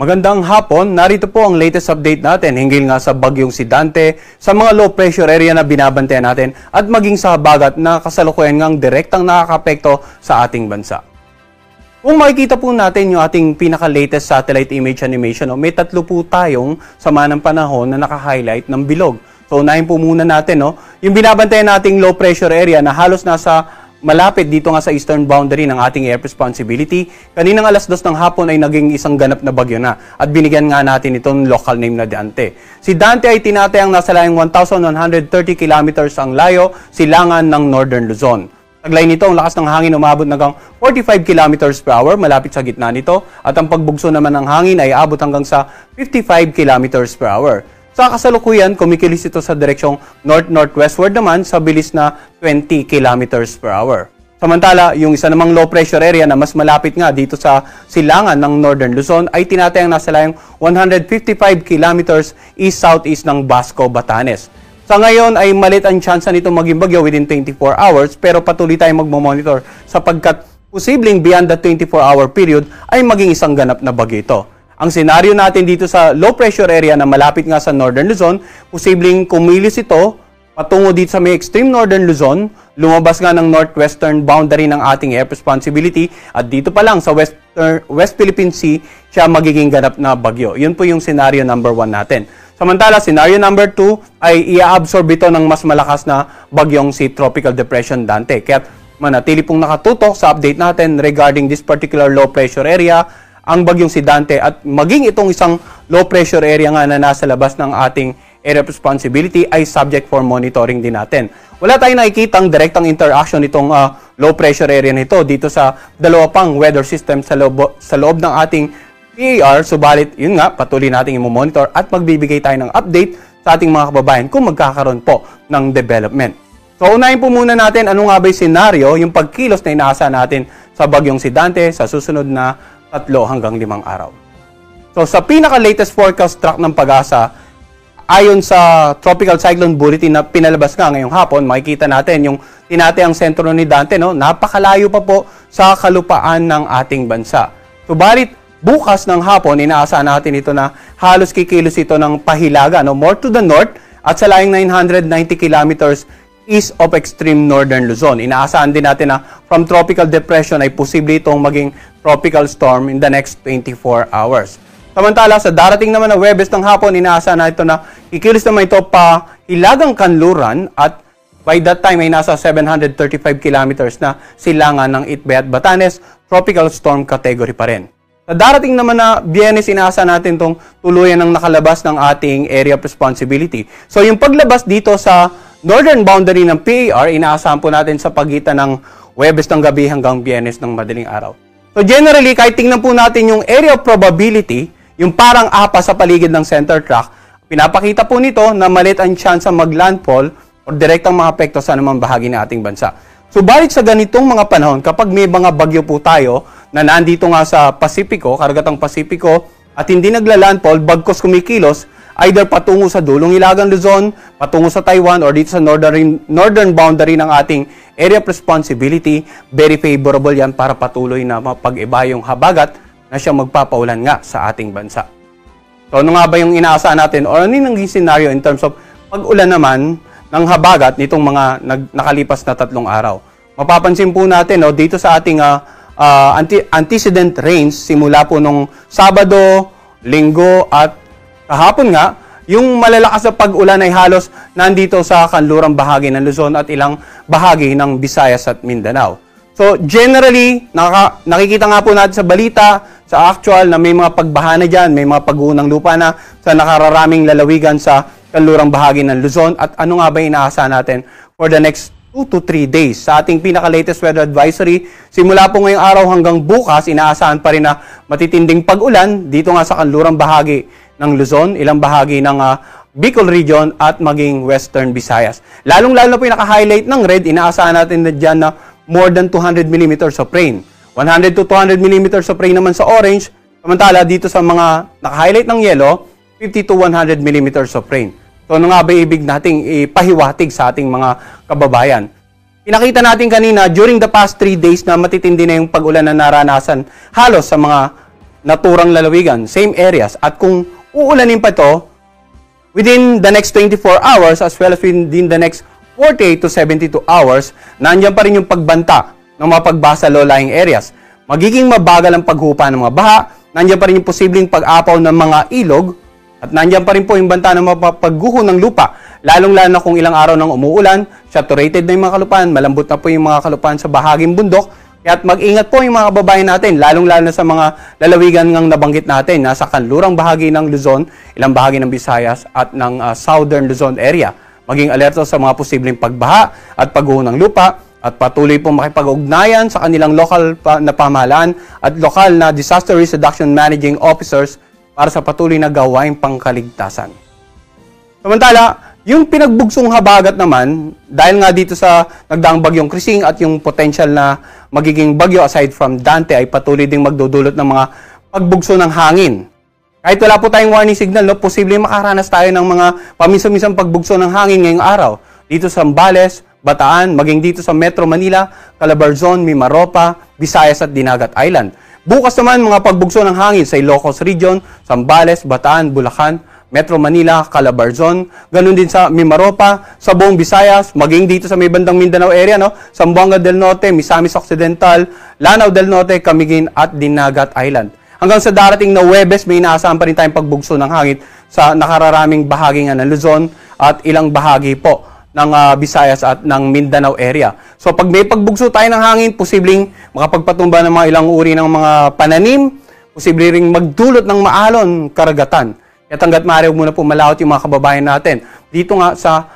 Magandang hapon, narito po ang latest update natin hinggil nga sa bagyong si Dante, sa mga low pressure area na binabantayan natin at maging sa habagat na kasalukuyan ngang direktang nakakapekto sa ating bansa. Kung makikita po natin yung ating pinaka-latest satellite image animation, may tatlo po tayong sama ng panahon na naka-highlight ng bilog. So unahin po muna natin yung binabantayan nating low pressure area na halos nasa malapit dito nga sa eastern boundary ng ating air responsibility. Kaninang alas 2 ng hapon ay naging isang ganap na bagyo na at binigyan nga natin itong local name na Dante. Si Dante ay tinatayang nasa layong 1,130 kilometers ang layo, silangan ng Northern Luzon. Taglay nito, ang lakas ng hangin umabot hanggang 45 kilometers per hour, malapit sa gitna nito, at ang pagbugso naman ng hangin ay abot hanggang sa 55 kilometers per hour. Sa kasalukuyan, kumikilos ito sa direksyong north-northwestward naman sa bilis na 20 kilometers per hour. Samantala, yung isa namang low pressure area na mas malapit nga dito sa silangan ng Northern Luzon ay tinatayang nasa layong 155 kilometers east-southeast ng Basco, Batanes. Sa ngayon ay malit ang tsansa nito maging bagyo within 24 hours pero patuloy tayong magmamonitor sapagkat posibleng beyond the 24-hour period ay maging isang ganap na bagyo ito. Ang senaryo natin dito sa low pressure area na malapit nga sa Northern Luzon, posibleng kumilos ito patungo dito sa may extreme Northern Luzon, lumabas nga ng northwestern boundary ng ating air responsibility at dito pa lang sa West Philippine Sea siya magiging ganap na bagyo. Yun po yung senaryo number 1 natin. Samantala, senaryo number 2 ay i-absorb ito ng mas malakas na bagyong si Tropical Depression Dante. Kaya manatili pong nakatutok sa update natin regarding this particular low pressure area, ang bagyong si Dante at maging itong isang low pressure area nga na nasa labas ng ating area of responsibility ay subject for monitoring din natin. Wala tayong nakikitang direktang interaction nitong low pressure area nito dito sa dalawa pang weather system sa loob ng ating PAR, subalit yun nga, patuloy nating i-monitor at magbibigay tayo ng update sa ating mga kababayan kung magkakaroon po ng development. So unahin po muna natin ano nga ba yung senaryo, yung pagkilos na inaasahan natin sa bagyong si Dante sa susunod na 3 hanggang 5 araw. So sa pinaka-latest forecast track ng Pag-asa, ayon sa Tropical Cyclone Bulletin na pinalabas nga ngayong hapon, makikita natin yung tinatayang sentro ni Dante, napakalayo pa po sa kalupaan ng ating bansa. Subalit, bukas ng hapon, inaasahan natin ito na halos kikilos ito ng pahilaga, more to the north at sa layong 990 kilometers east of extreme Northern Luzon. Inaasahan din natin na from tropical depression ay posible itong maging tropical storm in the next 24 hours. Samantala, sa darating naman na Huwebes ng hapon, inaasahan na ito na kikilos naman ito pa hilagang kanluran at by that time ay nasa 735 kilometers na silangan ng Itbay at Batanes, tropical storm category pa rin. Sa darating naman na Biyernes, inaasahan natin itong tuluyan ng nakalabas ng ating area of responsibility. So yung paglabas dito sa northern boundary ng PAR, inaasahan po natin sa pagitan ng Huwebes ng gabi hanggang Biyernes ng madaling araw. So generally, kahit tingnan po natin yung area of probability, yung parang apa sa paligid ng center track, pinapakita po nito na malit ang chance mag-landfall o direktang maapekto sa anumang bahagi ng ating bansa. Subalit sa ganitong mga panahon, kapag may mga bagyo po tayo na nandito nga sa Pasipiko, karagatang Pasipiko, at hindi nagla-landfall, bagkos kumikilos, either patungo sa dulong Hilagang Luzon, patungo sa Taiwan, or dito sa northern boundary ng ating area of responsibility, very favorable yan para patuloy na mapag-iba yung habagat na siya magpapaulan nga sa ating bansa. So ano nga ba yung inaasahan natin or ano yung scenario in terms of pag-ulan naman ng habagat nitong mga nakalipas na 3 araw? Mapapansin po natin dito sa ating antecedent rains simula po nung Sabado, Linggo at kahapon nga, yung malalakas na pag-ulan ay halos nandito sa kanlurang bahagi ng Luzon at ilang bahagi ng Visayas at Mindanao. So generally, nakikita nga po natin sa balita, sa actual na may mga pagbaha na dyan, may mga pag-uunang lupa na sa nakararaming lalawigan sa kanlurang bahagi ng Luzon at ano nga ba inaasahan natin for the next 2 to 3 days. Sa ating pinaka-latest weather advisory, simula po ngayong araw hanggang bukas, inaasahan pa rin na matitinding pag-ulan dito nga sa kanlurang bahagi ng Luzon, ilang bahagi ng Bicol region at maging Western Visayas. Lalong-lalo po yung naka-highlight ng red, inaasahan natin na dyan na more than 200 millimeters of rain. 100 to 200 millimeters of rain naman sa orange, samantala dito sa mga naka-highlight ng yellow, 50 to 100 millimeters of rain. So ano nga ba ibig nating ipahiwatig sa ating mga kababayan? Pinakita natin kanina during the past 3 days na matitindi na yung pag-ulan na naranasan halos sa mga naturang lalawigan, same areas. At kung uulanin pa ito, within the next 24 hours as well as within the next 48 to 72 hours, nandiyan pa rin yung pagbanta ng mga pagbasa low-lying areas. Magiging mabagal ang paghupa ng mga baha, nandiyan pa rin yung posibleng pag-apaw ng mga ilog, at nandiyan pa rin po yung banta ng mga pagguho ng lupa, lalong-lalo na kung ilang araw nang umuulan, saturated na yung mga kalupaan, malambot na po yung mga kalupaan sa bahaging bundok. Kaya't mag-ingat po yung mga kababayan natin, lalong-lalo na sa mga lalawigan ng nabanggit natin, nasa kanlurang bahagi ng Luzon, ilang bahagi ng Visayas at ng Southern Luzon area. Maging alerto sa mga posibleng pagbaha at pagguho ng lupa, at patuloy po makipag-ugnayan sa kanilang lokal na pamahalaan at lokal na Disaster Risk Reduction Managing Officers para sa patuloy na gawaing pangkaligtasan. Samantala, yung pinagbugsong habagat naman, dahil nga dito sa nagdaang bagyong Krising at yung potential na magiging bagyo aside from Dante ay patuloy ding magdudulot ng mga pagbugso ng hangin. Kahit wala po tayong warning signal, no, posibleng makaranas tayo ng mga paminsan-minsang pagbugso ng hangin ngayong araw. Dito sa Zambales, Bataan, maging dito sa Metro Manila, Calabarzon, Mimaropa, Visayas at Dinagat Island. Bukas naman mga pagbugso ng hangin sa Ilocos Region, Zambales, Bataan, Bulacan, Metro Manila, Calabarzon, ganun din sa Mimaropa, sa buong Visayas, maging dito sa may bandang Mindanao area, no? Zamboanga del Norte, Misamis Occidental, Lanao del Norte, Camiguin at Dinagat Island. Hanggang sa darating na Huwebes, may inaasahan pa rin tayong pagbugso ng hangin sa nakararaming bahagi ng Luzon at ilang bahagi po ng Visayas at ng Mindanao area. So pag may pagbugso tayo ng hangin, posibleng makapagpatumba ng mga ilang uri ng mga pananim, posibleng ring magdulot ng maalon karagatan. Kaya hanggat maaari, muna po malawat yung mga kababayan natin dito nga sa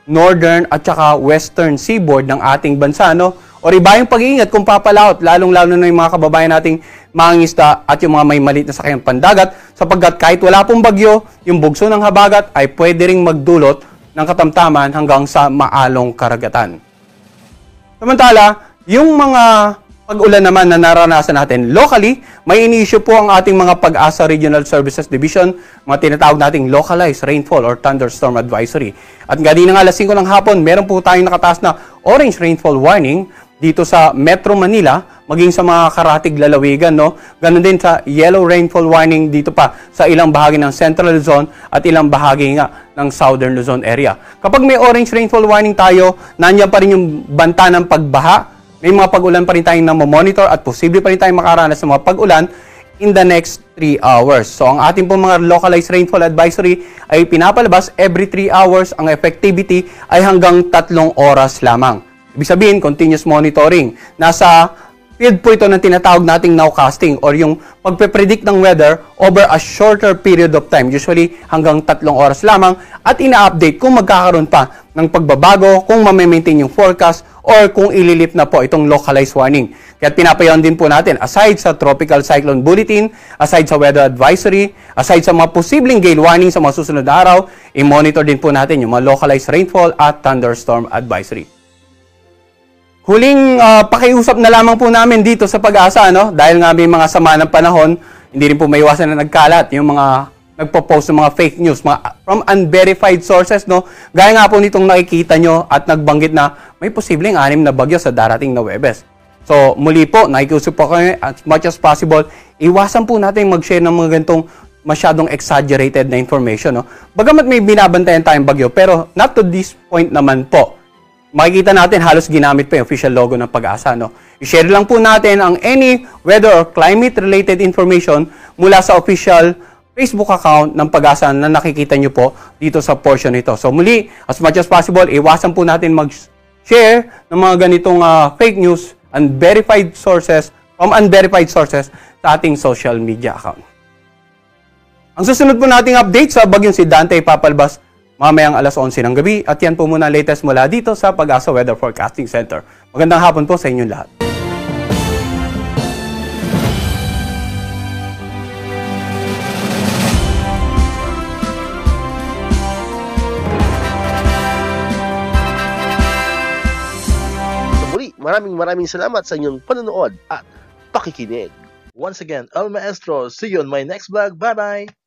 northern at saka western seaboard ng ating bansa, no? O iba yung pag-iingat kung papalaot, lalong-lalo na yung mga kababayan nating mangingisda at yung mga may maliit na sakyang pandagat, sapagkat kahit wala pong bagyo, yung bugso ng habagat ay pwede ring magdulot ng katamtaman hanggang sa maalong karagatan. Samantala, yung mga pag-ulan naman na naranasan natin locally, may ini-issue po ang ating mga Pag-asa Regional Services Division, mga tinatawag nating localized rainfall or thunderstorm advisory. At ganina nga alas 5 ng hapon, meron po tayong nakataas na orange rainfall warning dito sa Metro Manila, maging sa mga karatig lalawigan, no? Ganon din sa yellow rainfall warning dito pa sa ilang bahagi ng Central Luzon at ilang bahagi nga ng Southern Luzon area. Kapag may orange rainfall warning tayo, nandiyan pa rin yung banta ng pagbaha. May mga pag-ulan pa rin tayong namomonitor at posible pa rin tayong makaranas ng mga pag-ulan in the next 3 hours. So, ang ating pong mga localized rainfall advisory ay pinapalabas every 3 hours. Ang effectivity ay hanggang 3 oras lamang. Ibig sabihin, continuous monitoring. Nasa field po ito ng tinatawag nating nowcasting or yung pagpe-predict ng weather over a shorter period of time, usually hanggang 3 oras lamang, at ina-update kung magkakaroon pa ng pagbabago, kung mamaintain yung forecast, or kung ililip na po itong localized warning. Kaya pinapayawan din po natin, aside sa tropical cyclone bulletin, aside sa weather advisory, aside sa mga posibleng gale warning sa mga susunod na araw, i-monitor din po natin yung mga localized rainfall at thunderstorm advisory. Huling pakiusap na lamang po namin dito sa Pag-asa, no? Dahil nga may mga sama ng panahon, hindi rin po maiwasan na nagkalat yung mga nagpo-post ng mga fake news, mga from unverified sources, no? Gaya nga po nitong nakikita nyo at nagbanggit na may posibleng 6 na bagyo sa darating na Huwebes. So, muli po, nakikiusap po kami as much as possible, iwasan po natin mag-share ng mga ganitong masyadong exaggerated na information, no? Bagamat may binabantayan tayong bagyo, pero not to this point naman po. Makikita natin halos ginamit pa yung official logo ng Pag-asa, no? I-share lang po natin ang any weather or climate-related information mula sa official Facebook account ng Pag-asa na nakikita nyo po dito sa portion nito. So muli, as much as possible, iwasan po natin mag-share ng mga ganitong fake news and verified sources from unverified sources sa ating social media account. Ang susunod po nating update sa bagyong si Dante papalabas mamayang alas 11 ng gabi at yan po muna latest mula dito sa Pag-asa Weather Forecasting Center. Magandang hapon po sa inyong lahat. Muli, maraming salamat sa inyong panonood at pakikinig. Once again, El Maestro, see you on my next vlog. Bye-bye!